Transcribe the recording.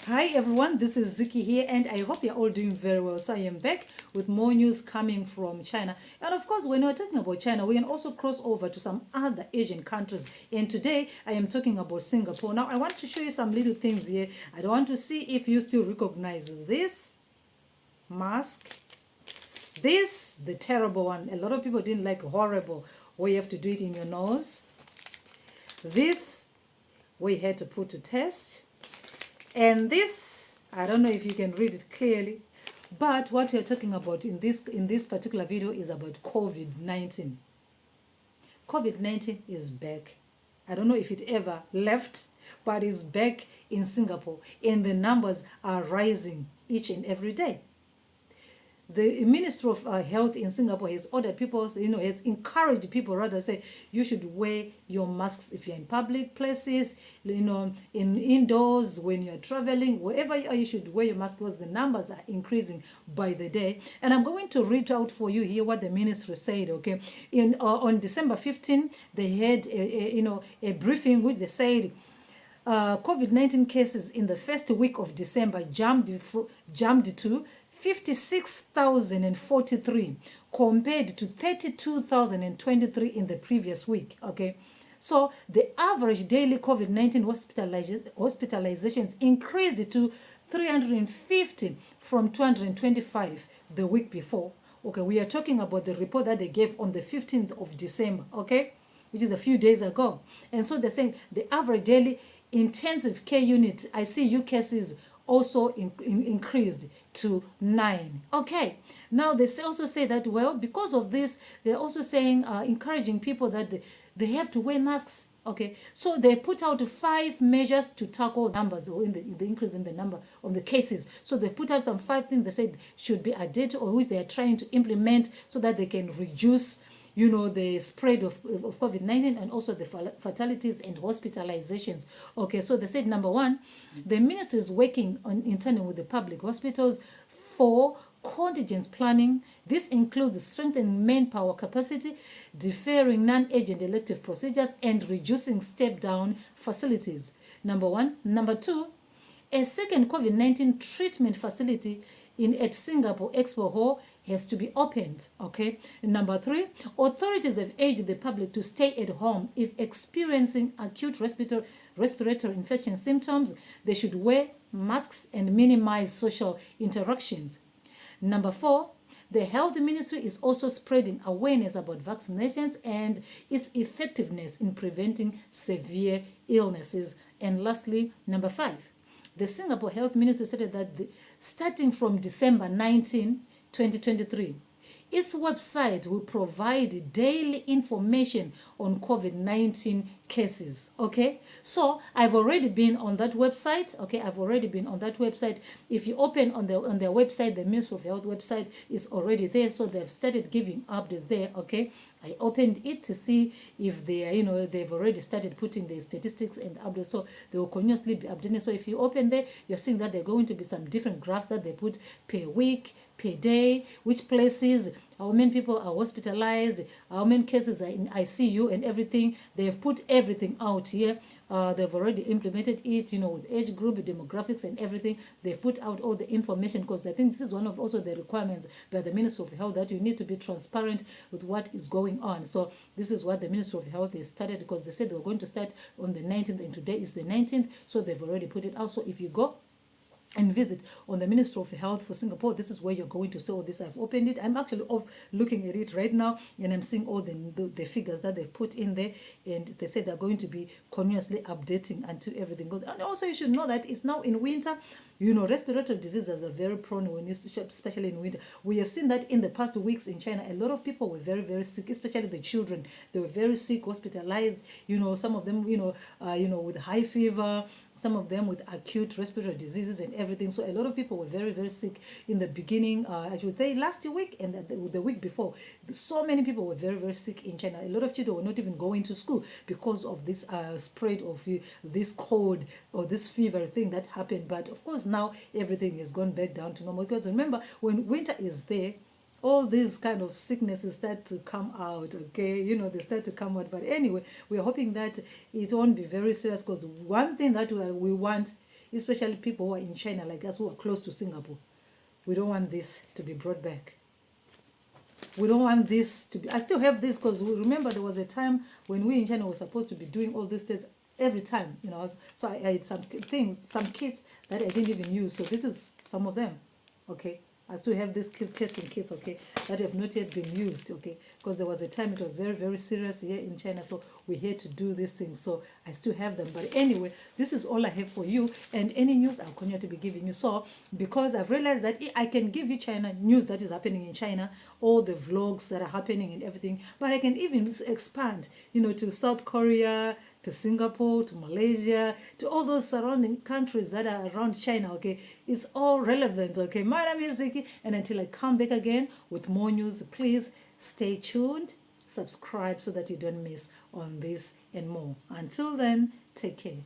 Hi everyone, this is Ziki here, and I hope you're all doing very well. So I am back with more news coming from China. And of course, when we're talking about China, we can also cross over to some other Asian countries. And today I am talking about Singapore. Now I want to show you some little things here. I don't want to see if you still recognize this mask. This, the terrible one. A lot of people didn't like horrible, where you have to do it in your nose. This, we had to put to test. And this, I don't know if you can read it clearly, but what we're talking about in this particular video is about COVID-19. COVID-19 is back. I don't know if it ever left, but it's back in Singapore, and the numbers are rising each and every day. The Ministry of Health in Singapore has ordered people, has encouraged people, rather say, you should wear your masks if you're in public places, in indoors, when you're traveling, wherever you are, you should wear your mask because the numbers are increasing by the day. And I'm going to read out for you here what the ministry said, okay? On December 15, they had a briefing which they said, COVID-19 cases in the first week of December jumped to 56,043 compared to 32,023 in the previous week. Okay, so the average daily COVID-19 hospitalizations increased to 350 from 225 the week before. Okay, we are talking about the report that they gave on the 15th of December, okay, which is a few days ago. And so they're saying the average daily intensive care unit ICU cases also increased to 9. Okay, now they also say that, well, because of this, they're also saying, encouraging people that they have to wear masks. Okay, so they put out 5 measures to tackle numbers, or in the increase in the number of the cases. So they put out some 5 things they said should be adhered to, or which they are trying to implement so that they can reduce the spread of COVID-19 and also the fatalities and hospitalizations. Okay, so they said, number 1, the ministry is working in tandem with the public hospitals for contingent planning. This includes strengthening manpower capacity, deferring non-urgent elective procedures, and reducing step-down facilities. Number 1. Number 2, a second COVID-19 treatment facility at Singapore Expo Hall has to be opened. Okay. Number 3, authorities have urged the public to stay at home if experiencing acute respiratory infection symptoms. They should wear masks and minimize social interactions. Number 4, the health ministry is also spreading awareness about vaccinations and its effectiveness in preventing severe illnesses. And lastly, number 5, the Singapore Health Ministry stated that starting from December 19, 2023, its website will provide daily information on COVID-19 cases. Okay, so I've already been on that website. Okay, I've already been on that website. If you open on their website, the Ministry of Health website is already there. So they've started giving updates there. Okay, I opened it to see if they are, they've already started putting the statistics and updates. So they will continuously be updating. So if you open there, you're seeing that there are going to be some different graphs that they put per week, per day, which places, how many people are hospitalized, how many cases are in ICU and everything. They've put everything out here. They've already implemented it, with age group, demographics and everything. They've put out all the information because I think this is one of also the requirements by the Ministry of Health, that you need to be transparent with what is going on. So this is what the Ministry of Health has started, because they said they were going to start on the 19th and today is the 19th. So they've already put it out. So if you go and visit on the Ministry of Health for Singapore, this is where you're going to see all this. I've opened it. I'm actually looking at it right now, and I'm seeing all the figures that they've put in there, and they said they're going to be continuously updating until everything goes. And also you should know that it's now in winter. Respiratory diseases are very prone, especially in winter. We have seen that in the past weeks in China, a lot of people were very, very sick, especially the children. They were very sick, hospitalized. Some of them, with high fever, some of them with acute respiratory diseases and everything. So a lot of people were very, very sick in the beginning, I should say last week and the week before. So many people were very, very sick in China. A lot of children were not even going to school because of this spread of this cold or this fever thing that happened. But of course, now everything has gone back down to normal, because remember, when winter is there, all these kind of sicknesses start to come out. Okay, they start to come out. But anyway, we're hoping that it won't be very serious, because one thing that we want especially people who are in China, like us who are close to Singapore. We don't want this to be brought back. We don't want this to be. I still have this because remember there was a time when we in China were supposed to be doing all these tests every time, you know. So I had some things, some kits that I didn't even use. So this is some of them, okay. I still have this testing kits, okay, that have not yet been used, okay, because there was a time it was very, very serious here in China, so we had to do these things. So I still have them. But anyway, this is all I have for you, and any news I'll continue to be giving you. So because I've realized that I can give you China news that is happening in China, all the vlogs that are happening and everything, but I can even expand, you know, to South Korea, to Singapore, to Malaysia, to all those surrounding countries that are around China, okay? It's all relevant, okay? My name is Ziki, and until I come back again with more news, please stay tuned, subscribe so that you don't miss on this and more. Until then, take care.